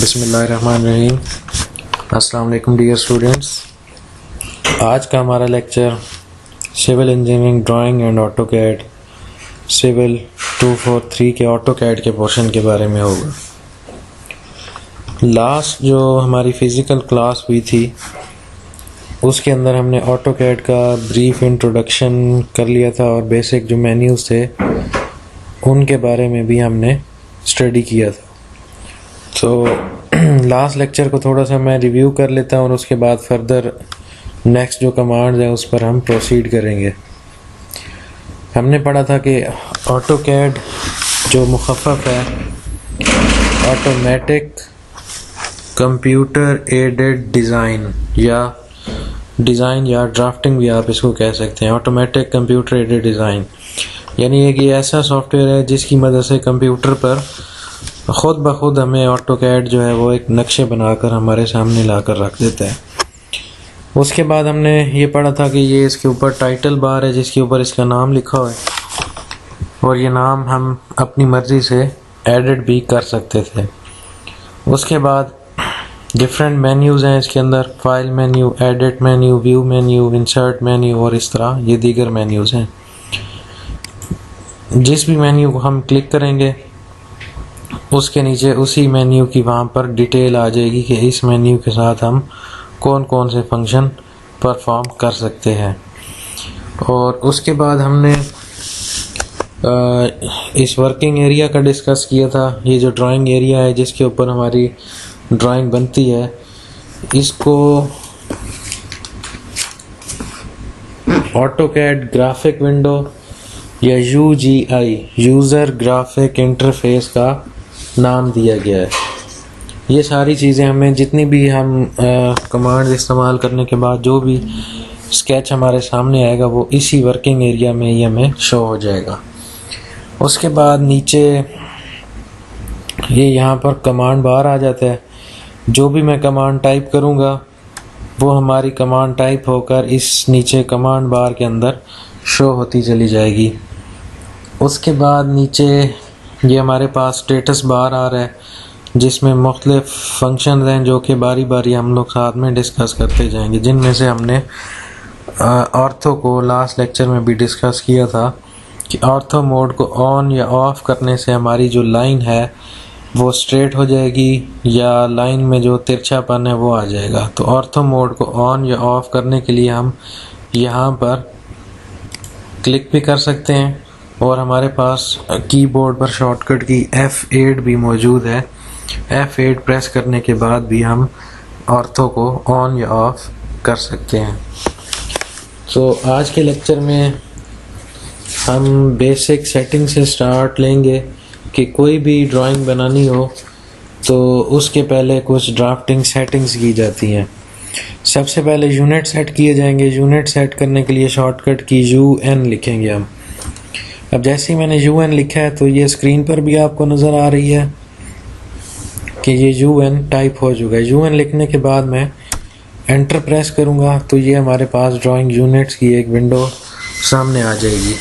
बिस्मिल्लाहिर्रहमानिर्रहीम। अस्सलाम वालेकुम डियर स्टूडेंट्स। आज का हमारा lecture civil engineering drawing and AutoCAD civil 243 के ऑटोकैड के पोर्शन के बारे में होगा। लास्ट जो हमारी फ़िज़िकल क्लास हुई थी उसके अंदर हमने ऑटोकैड का ब्रीफ इंट्रोडक्शन कर लिया था और बेसिक जो मेन्यूज़ थे उनके बारे में भी हमने स्टडी किया था। तो लास्ट लेक्चर को थोड़ा सा मैं रिव्यू कर लेता हूँ और उसके बाद फर्दर नेक्स्ट जो कमांड्स हैं उस पर हम प्रोसीड करेंगे। हमने पढ़ा था कि ऑटोकैड जो मुखफ़फ़ है ऑटोमेटिक कंप्यूटर एडेड डिज़ाइन या ड्राफ्टिंग भी आप इसको कह सकते हैं। ऑटोमेटिक कंप्यूटर एडेड डिज़ाइन यानी ये कि ऐसा सॉफ्टवेयर है जिसकी मदद से कंप्यूटर पर ख़ुद ब खुद हमें ऑटोकैड जो है वो एक नक्शे बनाकर हमारे सामने लाकर रख देता है। उसके बाद हमने ये पढ़ा था कि ये इसके ऊपर टाइटल बार है जिसके ऊपर इसका नाम लिखा हुआ है और ये नाम हम अपनी मर्ज़ी से एडिट भी कर सकते थे। उसके बाद डिफरेंट मेन्यूज़ हैं इसके अंदर, file menu, edit menu, view menu, insert menu और इस तरह ये दीगर मेन्यूज़ हैं। जिस भी मेन्यू को हम क्लिक करेंगे उसके नीचे उसी मेन्यू की वहाँ पर डिटेल आ जाएगी कि इस मेन्यू के साथ हम कौन कौन से फंक्शन परफॉर्म कर सकते हैं। और उसके बाद हमने इस वर्किंग एरिया का डिस्कस किया था। ये जो ड्राइंग एरिया है जिसके ऊपर हमारी ड्राइंग बनती है, इसको ऑटोकैड ग्राफिक विंडो या UGI यूज़र ग्राफिक इंटरफेस का नाम दिया गया है। ये सारी चीज़ें हमें जितनी भी हम कमांड इस्तेमाल करने के बाद जो भी स्केच हमारे सामने आएगा वो इसी वर्किंग एरिया में ही हमें शो हो जाएगा। उसके बाद नीचे ये यहाँ पर कमांड बार आ जाता है। जो भी मैं कमांड टाइप करूँगा वो हमारी कमांड टाइप होकर इस नीचे कमांड बार के अंदर शो होती चली जाएगी। उसके बाद नीचे ये हमारे पास स्टेटस बार आ रहा है जिसमें मुख्तलिफ फंक्शन हैं जो कि बारी बारी हम लोग साथ में डिस्कस करते जाएंगे, जिनमें से हमने ऑर्थो को लास्ट लेक्चर में भी डिस्कस किया था कि ऑर्थो मोड को ऑन या ऑफ़ करने से हमारी जो लाइन है वो स्ट्रेट हो जाएगी या लाइन में जो तिरछापन है वो आ जाएगा। तो ऑर्थो मोड को ऑन या ऑफ़ करने के लिए हम यहाँ पर क्लिक भी कर सकते हैं और हमारे पास कीबोर्ड पर शॉर्टकट की F8 भी मौजूद है। F8 प्रेस करने के बाद भी हम ऑर्थो को ऑन या ऑफ कर सकते हैं। तो आज के लेक्चर में हम बेसिक सेटिंग से स्टार्ट लेंगे कि कोई भी ड्राइंग बनानी हो तो उसके पहले कुछ ड्राफ्टिंग सेटिंग्स की जाती हैं। सबसे पहले यूनिट सेट किए जाएंगे। यूनिट सेट करने के लिए शॉर्टकट की UN लिखेंगे हम। अब जैसे ही मैंने UN लिखा है तो ये स्क्रीन पर भी आपको नज़र आ रही है कि ये UN टाइप हो चुका है। UN लिखने के बाद मैं एंटर प्रेस करूँगा तो ये हमारे पास ड्राइंग यूनिट्स की एक विंडो सामने आ जाएगी।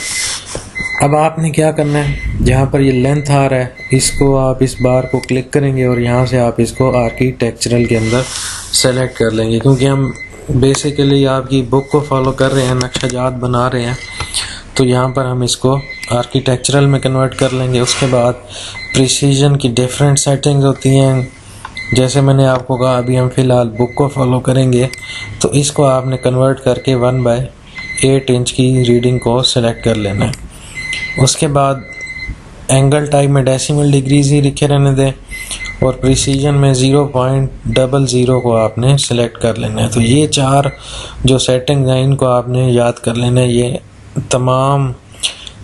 अब आपने क्या करना है, जहाँ पर ये लेंथ आ रहा है इसको आप इस बार को क्लिक करेंगे और यहाँ से आप इसको आर्किटेक्चरल के अंदर सेलेक्ट कर लेंगे, क्योंकि हम बेसिकली आपकी बुक को फॉलो कर रहे हैं, नक्शा बना रहे हैं, तो यहाँ पर हम इसको आर्किटेक्चरल में कन्वर्ट कर लेंगे। उसके बाद प्रिसीजन की डिफरेंट सेटिंग्स होती हैं। जैसे मैंने आपको कहा अभी हम फ़िलहाल बुक को फॉलो करेंगे तो इसको आपने कन्वर्ट करके 1/8 इंच की रीडिंग को सिलेक्ट कर लेना है। उसके बाद एंगल टाइप में डेसिमल डिग्रीज ही लिखे रहने दें और प्रिसीजन में 0.00 को आपने सिलेक्ट कर लेना है। तो ये 4 जो सेटिंग्स हैं इनको आपने याद कर लेना है। ये तमाम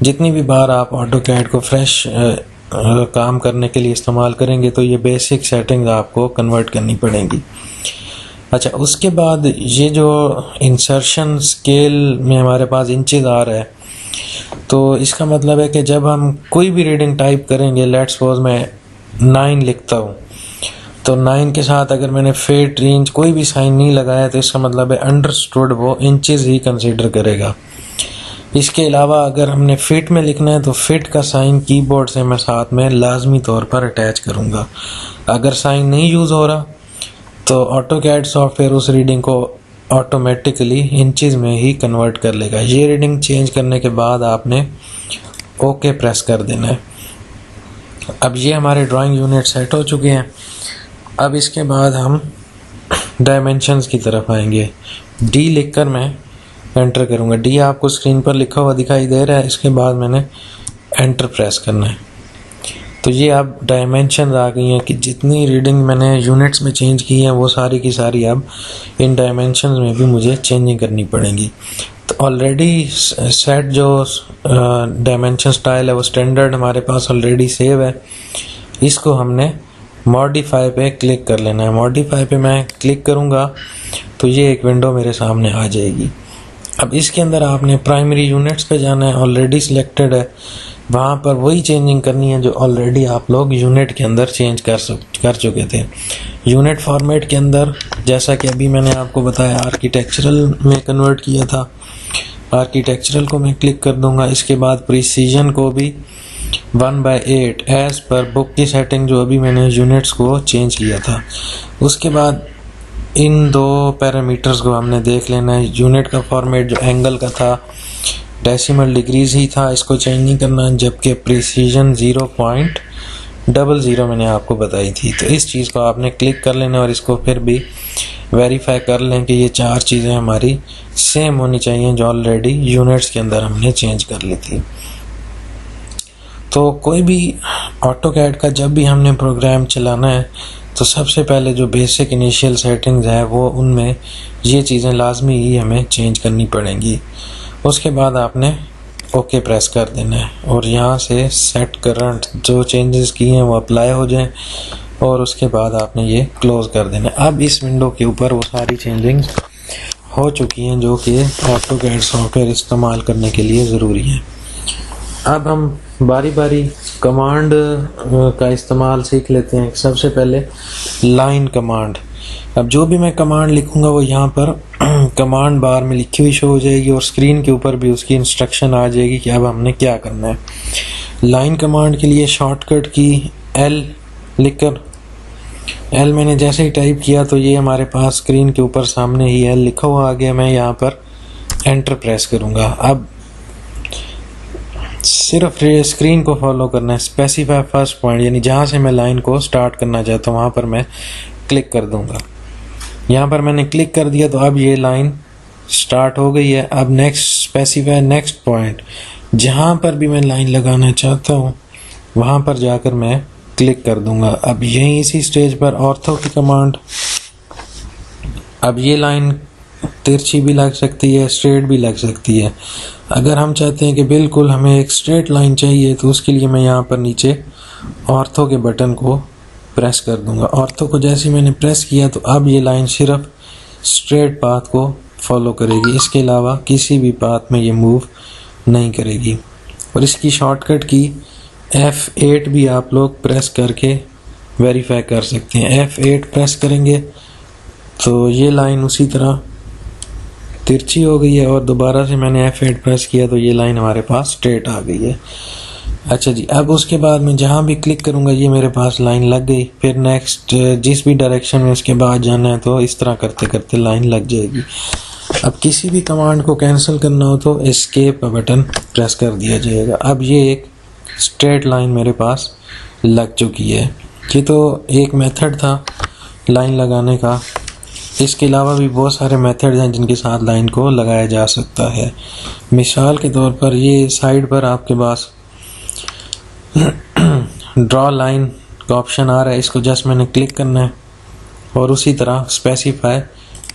जितनी भी बार आप ऑटोकैड को फ्रेश काम करने के लिए इस्तेमाल करेंगे तो ये बेसिक सेटिंग्स आपको कन्वर्ट करनी पड़ेंगी। अच्छा, उसके बाद ये जो इंसर्शन स्केल में हमारे पास इंचेस आ रहा है तो इसका मतलब है कि जब हम कोई भी रीडिंग टाइप करेंगे, लेट्स सपोज मैं 9 लिखता हूँ तो 9 के साथ अगर मैंने फेट रेंज कोई भी साइन नहीं लगाया तो इसका मतलब है अंडरस्टूड वो इंचेस ही कंसीडर करेगा। इसके अलावा अगर हमने फिट में लिखना है तो फिट का साइन कीबोर्ड से मैं साथ में लाजमी तौर पर अटैच करूँगा। अगर साइन नहीं यूज़ हो रहा तो ऑटोकैड सॉफ्टवेयर उस रीडिंग को ऑटोमेटिकली इंचज़ में ही कन्वर्ट कर लेगा। ये रीडिंग चेंज करने के बाद आपने ओके प्रेस कर देना है। अब ये हमारे ड्राइंग यूनिट सेट हो चुके हैं। अब इसके बाद हम डायमेंशंस की तरफ आएंगे। डी लिखकर मैं एंटर करूँगा। डी आपको स्क्रीन पर लिखा हुआ दिखाई दे रहा है। इसके बाद मैंने एंटर प्रेस करना है। तो ये अब डायमेंशन आ गई हैं कि जितनी रीडिंग मैंने यूनिट्स में चेंज की है वो सारी की सारी अब इन डायमेंशंस में भी मुझे चेंजिंग करनी पड़ेंगी। तो ऑलरेडी सेट जो डायमेंशन स्टाइल है वो स्टैंडर्ड हमारे पास ऑलरेडी सेव है। इसको हमने मॉडिफाई पे क्लिक कर लेना है। मॉडिफाई पे मैं क्लिक करूँगा तो ये एक विंडो मेरे सामने आ जाएगी। अब इसके अंदर आपने प्राइमरी यूनिट्स पे जाना है, ऑलरेडी सिलेक्टेड है। वहाँ पर वही चेंजिंग करनी है जो ऑलरेडी आप लोग यूनिट के अंदर चेंज कर चुके थे। यूनिट फॉर्मेट के अंदर जैसा कि अभी मैंने आपको बताया आर्किटेक्चरल में कन्वर्ट किया था, आर्किटेक्चरल को मैं क्लिक कर दूंगा। इसके बाद प्रिसीजन को भी 1/8 एज पर बुक की सेटिंग जो अभी मैंने यूनिट्स को चेंज किया था। उसके बाद इन दो पैरामीटर्स को हमने देख लेना है। यूनिट का फॉर्मेट जो एंगल का था डेसिमल डिग्रीज ही था, इसको चेंज नहीं करना, जबकि प्रिसीजन 0.00 मैंने आपको बताई थी। तो इस चीज़ को आपने क्लिक कर लेना और इसको फिर भी वेरीफाई कर लें कि ये चार चीज़ें हमारी सेम होनी चाहिए जो ऑलरेडी यूनिट्स के अंदर हमने चेंज कर ली थी। तो कोई भी ऑटोकैड का जब भी हमने प्रोग्राम चलाना है तो सबसे पहले जो बेसिक इनिशियल सेटिंग्स है वो उनमें ये चीज़ें लाजमी ही हमें चेंज करनी पड़ेंगी। उसके बाद आपने ओके प्रेस कर देना है और यहाँ से सेट करंट जो चेंजेस किए हैं वो अप्लाई हो जाएं और उसके बाद आपने ये क्लोज कर देना है। अब इस विंडो के ऊपर वो सारी चेंजिंग्स हो चुकी हैं जो कि ऑटोकैड सॉफ्टवेयर इस्तेमाल करने के लिए ज़रूरी है। अब हम बारी बारी कमांड का इस्तेमाल सीख लेते हैं। सबसे पहले लाइन कमांड। अब जो भी मैं कमांड लिखूंगा वो यहाँ पर कमांड बार में लिखी हुई शो हो जाएगी और स्क्रीन के ऊपर भी उसकी इंस्ट्रक्शन आ जाएगी कि अब हमने क्या करना है। लाइन कमांड के लिए शॉर्टकट की एल लिखकर, एल मैंने जैसे ही टाइप किया तो ये हमारे पास स्क्रीन के ऊपर सामने ही एल लिखा हुआ आ गया। मैं यहाँ पर एंटर प्रेस करूँगा। अब सिर्फ स्क्रीन को फॉलो करना है। स्पेसिफाई फर्स्ट पॉइंट यानी जहाँ से मैं लाइन को स्टार्ट करना चाहता हूँ वहाँ पर मैं क्लिक कर दूंगा। यहाँ पर मैंने क्लिक कर दिया तो अब ये लाइन स्टार्ट हो गई है। अब नेक्स्ट स्पेसिफाई नेक्स्ट पॉइंट, जहाँ पर भी मैं लाइन लगाना चाहता हूँ वहाँ पर जाकर मैं क्लिक कर दूंगा। अब यहीं इसी स्टेज पर ऑर्थो की कमांड। अब ये लाइन तिरछी भी लग सकती है, स्ट्रेट भी लग सकती है। अगर हम चाहते हैं कि बिल्कुल हमें एक स्ट्रेट लाइन चाहिए तो उसके लिए मैं यहाँ पर नीचे ऑर्थो के बटन को प्रेस कर दूंगा। ऑर्थो को जैसे मैंने प्रेस किया तो अब ये लाइन सिर्फ स्ट्रेट पाथ को फॉलो करेगी, इसके अलावा किसी भी पाथ में ये मूव नहीं करेगी। और इसकी शॉर्टकट की F8 भी आप लोग प्रेस करके वेरीफाई कर सकते हैं। F8 प्रेस करेंगे तो ये लाइन उसी तरह तिरछी हो गई है और दोबारा से मैंने F8 प्रेस किया तो ये लाइन हमारे पास स्ट्रेट आ गई है। अच्छा जी, अब उसके बाद मैं जहाँ भी क्लिक करूँगा ये मेरे पास लाइन लग गई। फिर नेक्स्ट जिस भी डायरेक्शन में इसके बाद जाना है तो इस तरह करते करते लाइन लग जाएगी। अब किसी भी कमांड को कैंसिल करना हो तो एस्केप का बटन प्रेस कर दिया जाएगा। अब ये एक स्ट्रेट लाइन मेरे पास लग चुकी है। ये तो एक मेथड था लाइन लगाने का। इसके अलावा भी बहुत सारे मेथड हैं जिनके साथ लाइन को लगाया जा सकता है। मिसाल के तौर पर ये साइड पर आपके पास ड्रॉ लाइन का ऑप्शन आ रहा है, इसको जस्ट मैंने क्लिक करना है और उसी तरह specify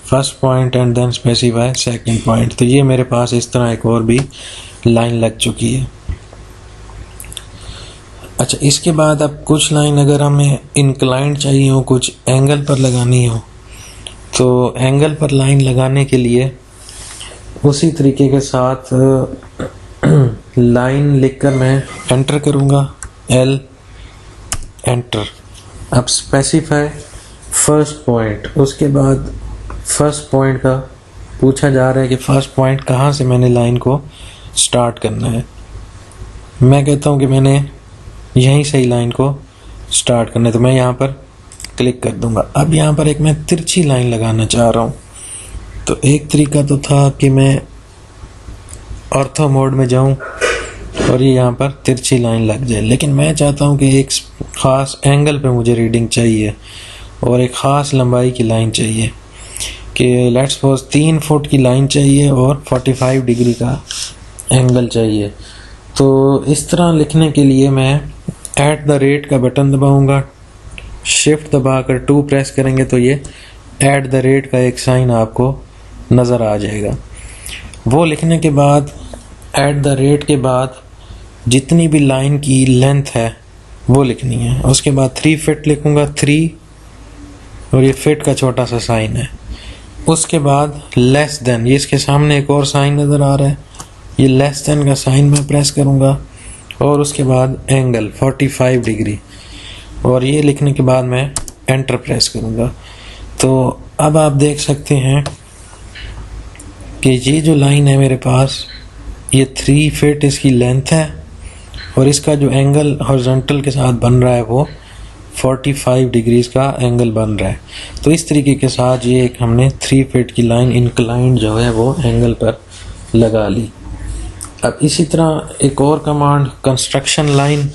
first point and then specify second point. तो ये मेरे पास इस तरह एक और भी लाइन लग चुकी है। अच्छा, इसके बाद अब कुछ लाइन अगर हमें इंक्लाइंड चाहिए हो, कुछ एंगल पर लगानी हो, तो एंगल पर लाइन लगाने के लिए उसी तरीके के साथ लाइन लिखकर मैं एंटर करूँगा, एल एंटर। अब स्पेसिफाई फर्स्ट पॉइंट, उसके बाद फर्स्ट पॉइंट का पूछा जा रहा है कि फर्स्ट पॉइंट कहाँ से मैंने लाइन को स्टार्ट करना है। मैं कहता हूँ कि मैंने यहीं से ही लाइन को स्टार्ट करना है, तो मैं यहाँ पर क्लिक कर दूंगा। अब यहाँ पर एक मैं तिरछी लाइन लगाना चाह रहा हूँ। तो एक तरीका तो था कि मैं ऑर्थो मोड में जाऊँ और ये यहाँ पर तिरछी लाइन लग जाए, लेकिन मैं चाहता हूँ कि एक ख़ास एंगल पे मुझे रीडिंग चाहिए और एक ख़ास लंबाई की लाइन चाहिए कि लेट्स सपोज 3 फुट की लाइन चाहिए और 45 डिग्री का एंगल चाहिए। तो इस तरह लिखने के लिए मैं एट द रेट का बटन दबाऊंगा, शिफ्ट दबाकर 2 प्रेस करेंगे तो ये एट द रेट का एक साइन आपको नज़र आ जाएगा। वो लिखने के बाद एट द रेट के बाद जितनी भी लाइन की लेंथ है वो लिखनी है। उसके बाद 3 फीट लिखूंगा, 3 और ये फिट का छोटा सा साइन है। उसके बाद लेस देन, ये इसके सामने एक और साइन नज़र आ रहा है, ये लेस देन का साइन मैं प्रेस करूँगा और उसके बाद एंगल 45 डिग्री और ये लिखने के बाद मैं एंटर प्रेस करूँगा। तो अब आप देख सकते हैं कि ये जो लाइन है मेरे पास, ये 3 फीट इसकी लेंथ है और इसका जो एंगल हॉरिजॉन्टल के साथ बन रहा है वो 45 डिग्रीज का एंगल बन रहा है। तो इस तरीके के साथ ये एक हमने 3 फीट की लाइन इंक्लाइंड जो है वो एंगल पर लगा ली। अब इसी तरह एक और कमांड कंस्ट्रक्शन लाइन,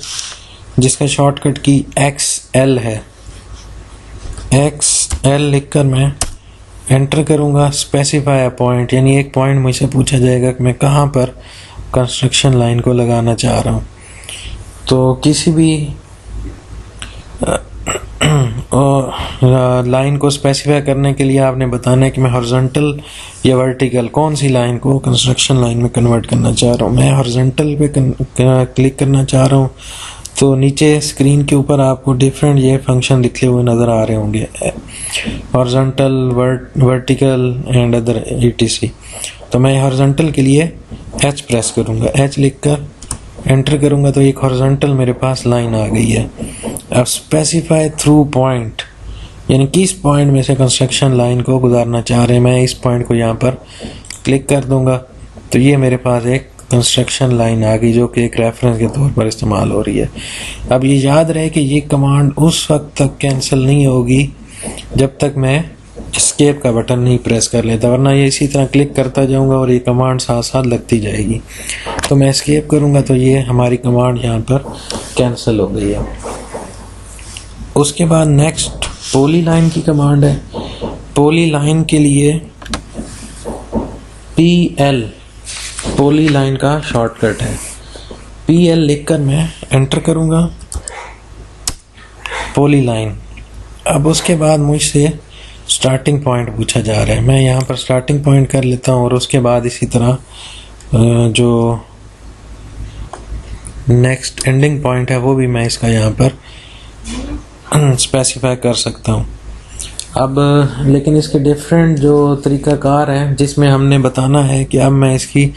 जिसका शॉर्टकट की XL है, XL लिखकर मैं एंटर करूंगा। स्पेसिफाई अ पॉइंट, यानी एक पॉइंट मुझसे पूछा जाएगा कि मैं कहाँ पर कंस्ट्रक्शन लाइन को लगाना चाह रहा हूँ। तो किसी भी लाइन को स्पेसिफाई करने के लिए आपने बताना है कि मैं हॉरिजॉन्टल या वर्टिकल कौन सी लाइन को कंस्ट्रक्शन लाइन में कन्वर्ट करना चाह रहा हूँ। मैं हॉरिजॉन्टल पे क्लिक करना चाह रहा हूँ। तो नीचे स्क्रीन के ऊपर आपको डिफरेंट ये फंक्शन लिखे हुए नज़र आ रहे होंगे, horizontal, vertical and other etc। तो मैं हॉरिजॉन्टल के लिए H प्रेस करूँगा, H लिखकर एंटर करूँगा तो एक हॉरिजॉन्टल मेरे पास लाइन आ गई है। अब स्पेसिफाई थ्रू पॉइंट, यानी किस पॉइंट में से कंस्ट्रक्शन लाइन को गुजारना चाह रहे हैं, मैं इस पॉइंट को यहाँ पर क्लिक कर दूंगा तो ये मेरे पास एक कंस्ट्रक्शन लाइन आ गई जो कि एक रेफरेंस के तौर पर इस्तेमाल हो रही है। अब ये याद रहे कि ये कमांड उस वक्त तक कैंसिल नहीं होगी जब तक मैं एस्केप का बटन नहीं प्रेस कर लेता, वरना ये इसी तरह क्लिक करता जाऊंगा और ये कमांड साथ साथ लगती जाएगी। तो मैं एस्केप करूंगा तो ये हमारी कमांड यहाँ पर कैंसिल हो गई है। उसके बाद नेक्स्ट पॉली लाइन की कमांड है। पॉली लाइन के लिए PL पॉली लाइन का शॉर्टकट है। PL लिखकर मैं एंटर करूंगा, पॉली लाइन। अब उसके बाद मुझसे स्टार्टिंग पॉइंट पूछा जा रहा है, मैं यहाँ पर स्टार्टिंग पॉइंट कर लेता हूँ और उसके बाद इसी तरह जो नेक्स्ट एंडिंग पॉइंट है वो भी मैं इसका यहाँ पर स्पेसिफाई कर सकता हूँ। अब लेकिन इसके डिफरेंट जो तरीक़ाकार हैं जिसमें हमने बताना है कि अब मैं इसकी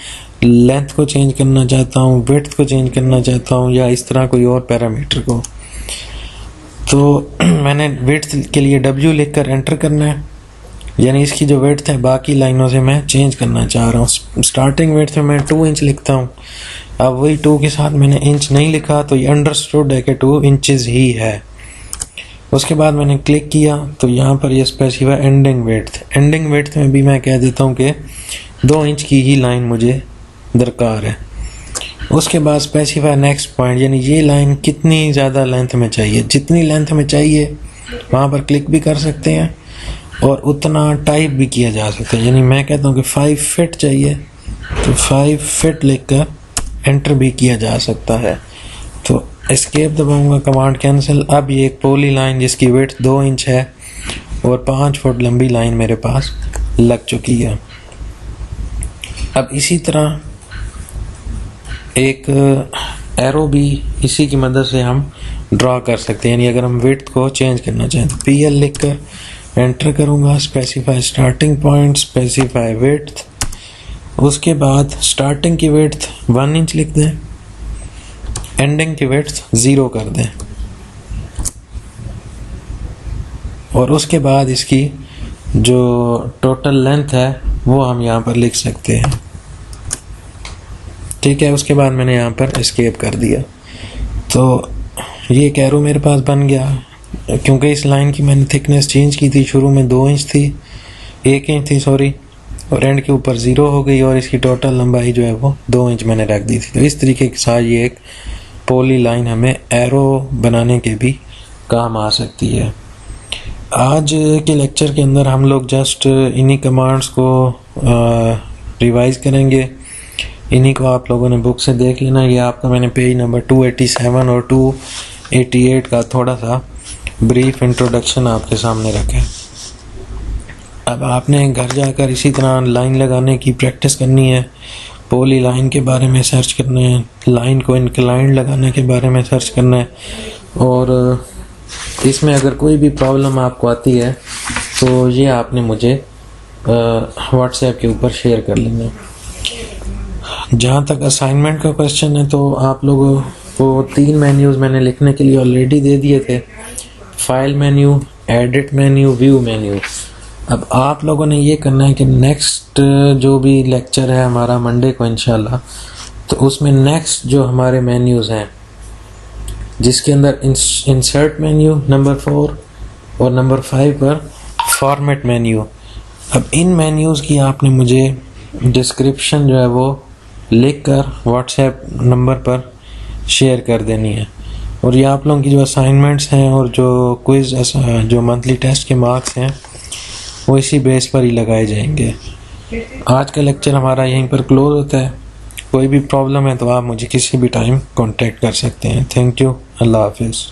लेंथ को चेंज करना चाहता हूँ, विड्थ को चेंज करना चाहता हूँ या इस तरह कोई और पैरामीटर को। तो मैंने विड्थ के लिए W लिखकर एंटर करना है, यानी इसकी जो विड्थ है बाकी लाइनों से मैं चेंज करना चाह रहा हूँ। स्टार्टिंग विड्थ में मैं 2 इंच लिखता हूँ। अब वही 2 के साथ मैंने इंच नहीं लिखा तो ये अंडरस्टूड है कि 2 इंचेस ही है। उसके बाद मैंने क्लिक किया तो यहाँ पर ये specify ending width, ending width में भी मैं कह देता हूँ कि 2 इंच की ही लाइन मुझे दरकार है। उसके बाद स्पेसिफाई नेक्स्ट पॉइंट, यानी ये लाइन कितनी ज़्यादा लेंथ में चाहिए, जितनी लेंथ में चाहिए वहाँ पर क्लिक भी कर सकते हैं और उतना टाइप भी किया जा सकता है। यानी मैं कहता हूँ कि 5 फीट चाहिए तो 5 फीट लिखकर एंटर भी किया जा सकता है। तो एस्केप दबाऊंगा, कमांड कैंसिल। अब ये एक पॉली लाइन जिसकी विड्थ 2 इंच है और 5 फुट लंबी लाइन मेरे पास लग चुकी है। अब इसी तरह एक एरो भी इसी की मदद से हम ड्रॉ कर सकते हैं, यानी अगर हम विड्थ को चेंज करना चाहें तो PL लिखकर एंटर करूंगा, specify starting point, specify width. उसके बाद स्टार्टिंग की विड्थ 1 इंच लिख दें, एंडिंग की विड्थ 0 कर दें और उसके बाद इसकी जो टोटल लेंथ है वो हम यहाँ पर लिख सकते हैं। ठीक है। उसके बाद मैंने यहाँ पर एस्केप कर दिया, तो ये एक एरो मेरे पास बन गया। क्योंकि इस लाइन की मैंने थिकनेस चेंज की थी, शुरू में 2 इंच थी, 1 इंच थी सॉरी, और एंड के ऊपर 0 हो गई, और इसकी टोटल लंबाई जो है वो 2 इंच मैंने रख दी थी। तो इस तरीके के साथ ये एक पॉली लाइन हमें एरो बनाने के भी काम आ सकती है। आज के लेक्चर के अंदर हम लोग जस्ट इन्हीं कमांड्स को रिवाइज करेंगे। इन्हीं को आप लोगों ने बुक से देख लेना। ये आपका मैंने पेज नंबर 287 और 288 का थोड़ा सा ब्रीफ इंट्रोडक्शन आपके सामने रखा है। अब आपने घर जाकर इसी तरह लाइन लगाने की प्रैक्टिस करनी है, पॉली लाइन के बारे में सर्च करना है, लाइन को इंक्लाइंड लगाने के बारे में सर्च करना है, और इसमें अगर कोई भी प्रॉब्लम आपको आती है तो ये आपने मुझे व्हाट्सएप के ऊपर शेयर कर लेना है। जहाँ तक असाइनमेंट का क्वेश्चन है, तो आप लोगों को 3 मेन्यूज़ मैंने लिखने के लिए ऑलरेडी दे दिए थे, file menu, edit menu, view menu. अब आप लोगों ने ये करना है कि नेक्स्ट जो भी लेक्चर है हमारा मंडे को इंशाल्लाह, तो उसमें नेक्स्ट जो हमारे मेन्यूज़ हैं, जिसके अंदर इंसर्ट मेन्यू नंबर 4 और नंबर 5 पर फॉर्मेट मेन्यू, अब इन मेन्यूज़ की आपने मुझे डिस्क्रिप्शन जो है वो लिख कर व्हाट्सएप नंबर पर शेयर कर देनी है। और ये आप लोगों की जो असाइनमेंट्स हैं और जो क्विज़ जो मंथली टेस्ट के मार्क्स हैं वो इसी बेस पर ही लगाए जाएंगे। आज का लेक्चर हमारा यहीं पर क्लोज होता है। कोई भी प्रॉब्लम है तो आप मुझे किसी भी टाइम कांटेक्ट कर सकते हैं। Thank you. अल्लाह हाफिज़।